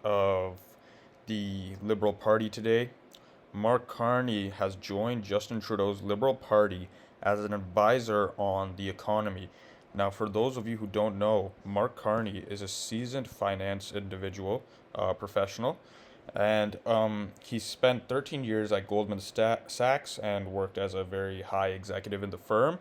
of the Liberal Party today. Mark Carney has joined Justin Trudeau's Liberal Party as an advisor on the economy. Now, for those of you who don't know, Mark Carney is a seasoned finance individual, professional, and he spent 13 years at Goldman Sachs and worked as a very high executive in the firm,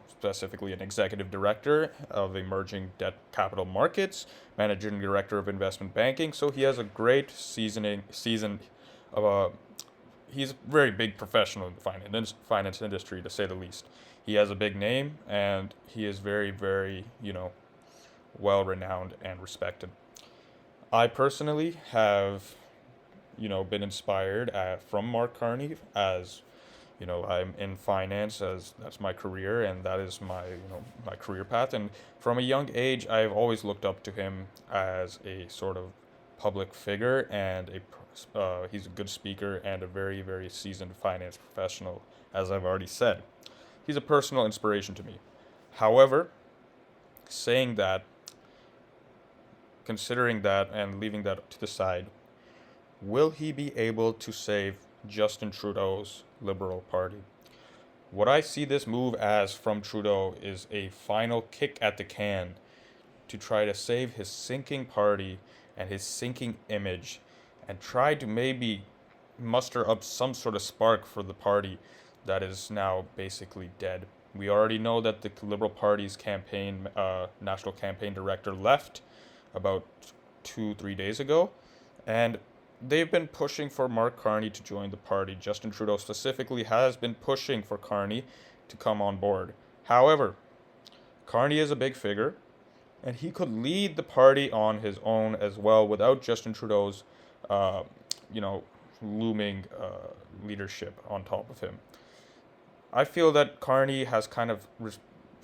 specifically an executive director of emerging debt capital markets, managing director of investment banking. So he has a great season of a he's a very big professional in the finance industry, to say the least. He has a big name, and he is very, very, well renowned and respected. I personally have, been inspired from Mark Carney, as I'm in finance, as that's my career, and that is my career path. And from a young age, I've always looked up to him as a sort of public figure, and he's a good speaker and a very, very seasoned finance professional, as I've already said. He's a personal inspiration to me. However, saying that, considering that, and leaving that to the side, will he be able to save Justin Trudeau's Liberal Party? What I see this move as from Trudeau is a final kick at the can to try to save his sinking party and his sinking image, and try to maybe muster up some sort of spark for the party that is now basically dead. We already know that the Liberal Party's national campaign director left about 3 days ago, and they've been pushing for Mark Carney to join the party. Justin Trudeau specifically has been pushing for Carney to come on board. However, Carney is a big figure, and he could lead the party on his own as well without Justin Trudeau's, uh, you know, looming leadership on top of him. I feel that Carney has kind of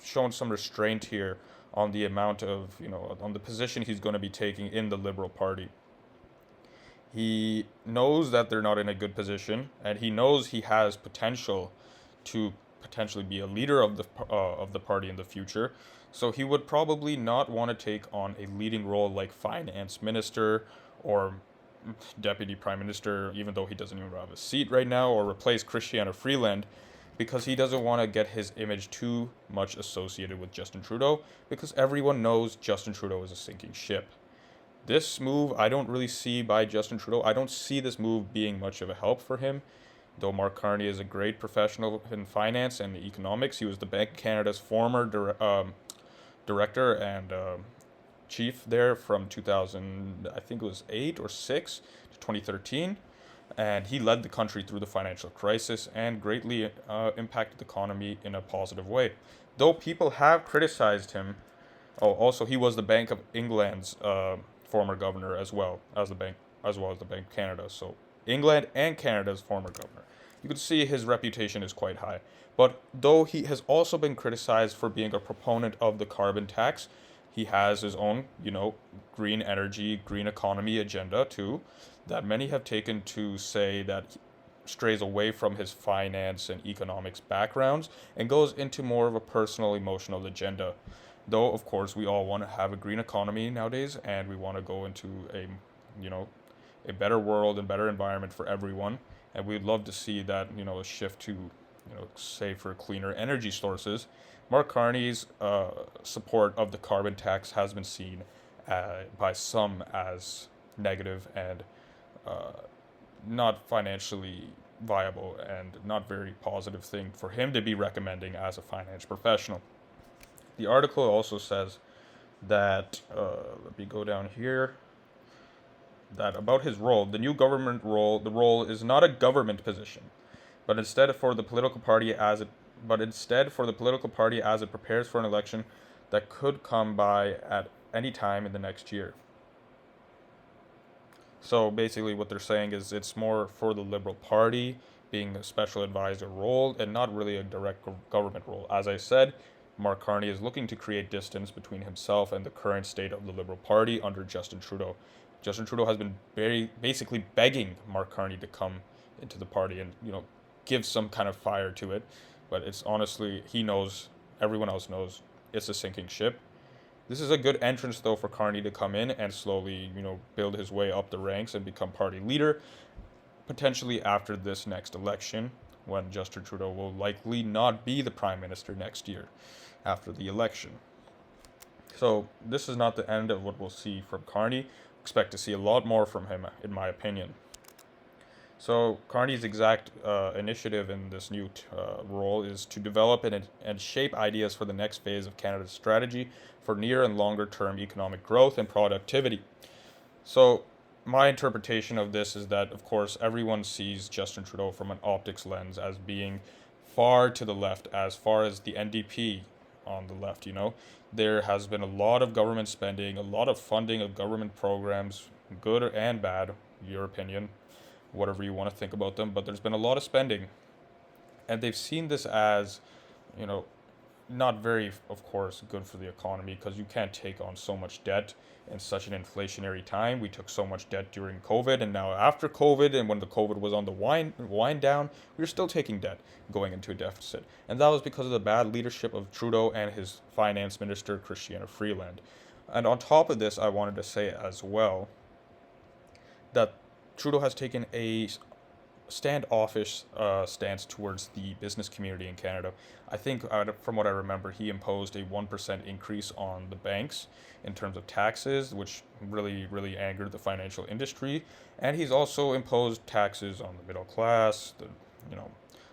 shown some restraint here on the amount of, on the position he's going to be taking in the Liberal Party. He knows that they're not in a good position, and he knows he has potential to potentially be a leader of the party in the future. So he would probably not want to take on a leading role like finance minister or deputy prime minister, even though he doesn't even have a seat right now, or replace Christiana Freeland, because he doesn't want to get his image too much associated with Justin Trudeau, because everyone knows Justin Trudeau is a sinking ship. This move, I don't really see by Justin Trudeau. I don't see this move being much of a help for him. Though Mark Carney is a great professional in finance and economics, he was the Bank of Canada's former director and chief there from 2000, I think it was 8 or 6 to 2013, and he led the country through the financial crisis and greatly impacted the economy in a positive way. Though people have criticized him. Oh, also he was the Bank of England's former governor as well as the Bank of Canada. So England and Canada's former governor. You can see his reputation is quite high. But though he has also been criticized for being a proponent of the carbon tax, he has his own, green energy, green economy agenda too, that many have taken to say that he strays away from his finance and economics backgrounds and goes into more of a personal, emotional agenda. Though, of course, we all want to have a green economy nowadays, and we want to go into you know, a better world and better environment for everyone. And we'd love to see that, a shift to, safer, cleaner energy sources. Mark Carney's support of the carbon tax has been seen by some as negative and uh, not financially viable and not very positive thing for him to be recommending as a finance professional. The article also says that, let me go down here, that about his role, the new government role, the role is not a government position, but instead for the political party as it, prepares for an election that could come by at any time in the next year. So basically, what they're saying is it's more for the Liberal Party being a special advisor role and not really a direct government role. As I said, Mark Carney is looking to create distance between himself and the current state of the Liberal Party under Justin Trudeau. Justin Trudeau has been basically begging Mark Carney to come into the party and give some kind of fire to it, but it's honestly, he knows, everyone else knows, it's a sinking ship, This is a good entrance, though, for Carney to come in and slowly, build his way up the ranks and become party leader, potentially after this next election, when Justin Trudeau will likely not be the prime minister next year after the election. So this is not the end of what we'll see from Carney. Expect to see a lot more from him, in my opinion. So Carney's exact initiative in this new role is to develop and shape ideas for the next phase of Canada's strategy for near and longer term economic growth and productivity. So my interpretation of this is that, of course, everyone sees Justin Trudeau from an optics lens as being far to the left, as far as the NDP on the left. There has been a lot of government spending, a lot of funding of government programs, good and bad, your opinion, whatever you want to think about them, but there's been a lot of spending. And they've seen this as, you know, not very, of course, good for the economy because you can't take on so much debt in such an inflationary time. We took so much debt during COVID, and now after COVID, and when the COVID was on the wind down, we were still taking debt, going into a deficit, and that was because of the bad leadership of Trudeau and his finance minister Christiana Freeland. And on top of this, I wanted to say as well that Trudeau has taken a standoffish stance towards the business community in Canada. I think, from what I remember, he imposed a 1% increase on the banks in terms of taxes, which really, really angered the financial industry. And he's also imposed taxes on the middle class, the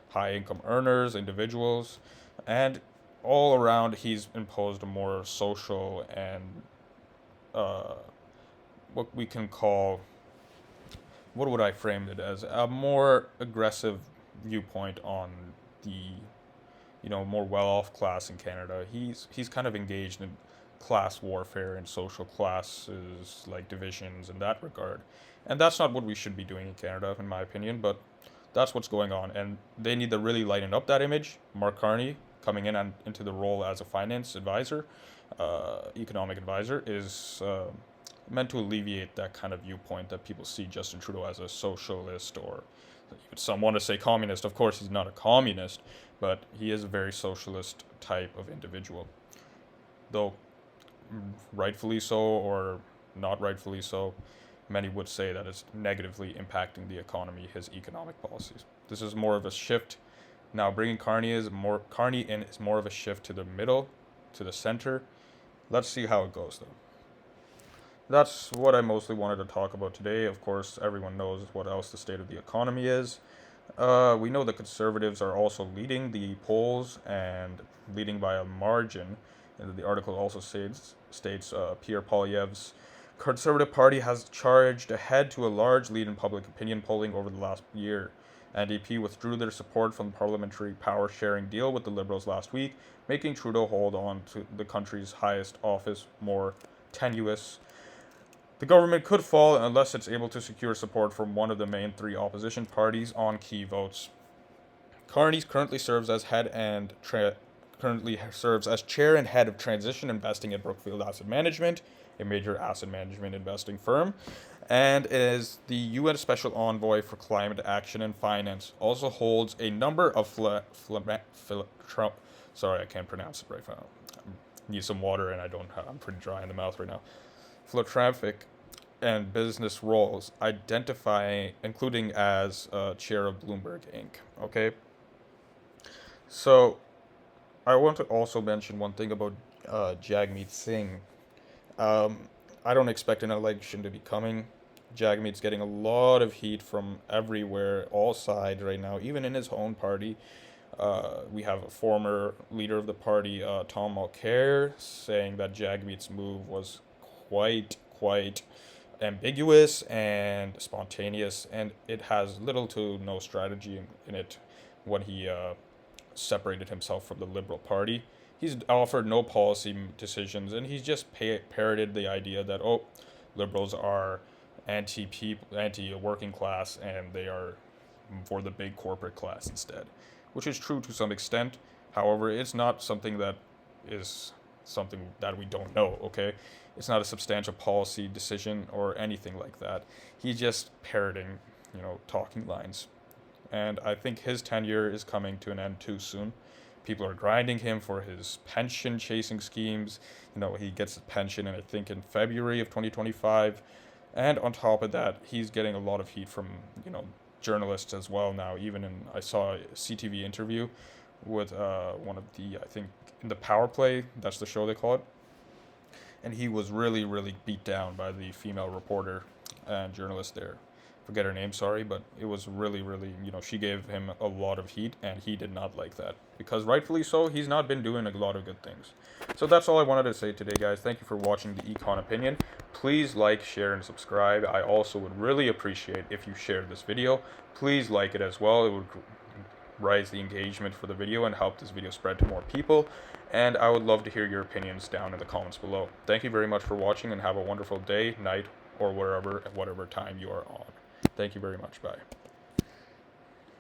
high income earners, individuals, and all around he's imposed a more social and what we can call, what would I frame it as? A more aggressive viewpoint on the, more well-off class in Canada. He's kind of engaged in class warfare and social classes, like divisions in that regard. And that's not what we should be doing in Canada, in my opinion, but that's what's going on. And they need to really lighten up that image. Mark Carney, coming in into the role as a finance advisor, economic advisor, is meant to alleviate that kind of viewpoint that people see Justin Trudeau as a socialist, or some want to say communist. Of course, he's not a communist, but he is a very socialist type of individual. Though rightfully so or not rightfully so, many would say that it's negatively impacting the economy, his economic policies. This is more of a shift. Now, bringing Carney in is more of a shift to the middle, to the center. Let's see how it goes, though. That's what I mostly wanted to talk about today. Of course, everyone knows what else the state of the economy is. We know the Conservatives are also leading the polls and leading by a margin. And the article also states Pierre Poilievre's Conservative Party has charged ahead to a large lead in public opinion polling over the last year. NDP withdrew their support from the parliamentary power-sharing deal with the Liberals last week, making Trudeau hold on to the country's highest office more tenuous. The government could fall unless it's able to secure support from one of the main three opposition parties on key votes. Carney currently serves as chair and head of transition investing at Brookfield Asset Management, a major asset management investing firm, and is the UN Special Envoy for Climate Action and Finance. Also holds a number of sorry, I can't pronounce it right now. I need some water, and I'm pretty dry in the mouth right now. Philanthropic and business roles, including as chair of Bloomberg Inc. Okay, so I want to also mention one thing about Jagmeet Singh. I don't expect an election to be coming. Jagmeet's getting a lot of heat from everywhere, all sides right now, even in his own party. We have a former leader of the party, Tom Mulcair, saying that Jagmeet's move was quite ambiguous and spontaneous, and it has little to no strategy in it when he separated himself from the Liberal Party. He's offered no policy decisions, and he's just parroted the idea that, Liberals are anti-working class, and they are for the big corporate class instead, which is true to some extent. However, it's not something that is something that we don't know, okay? It's not a substantial policy decision or anything like that. He's just parroting, talking lines. And I think his tenure is coming to an end too soon. people are grinding him for his pension chasing schemes. He gets a pension, I think, in February of 2025. And on top of that, he's getting a lot of heat from, journalists as well now. I saw a CTV interview with one of the, I think, in the Power Play, that's the show they call it. And he was really, really beat down by the female reporter and journalist there. Forget her name, sorry, but it was really, really, she gave him a lot of heat, and he did not like that. Because rightfully so, he's not been doing a lot of good things. So that's all I wanted to say today, guys. Thank you for watching the Econ Opinion. Please like, share, and subscribe. I also would really appreciate if you shared this video. Please like it as well. It would rise the engagement for the video and help this video spread to more people. And I would love to hear your opinions down in the comments below. Thank you very much for watching, and have a wonderful day, night, or whatever time you are on. Thank you very much. Bye.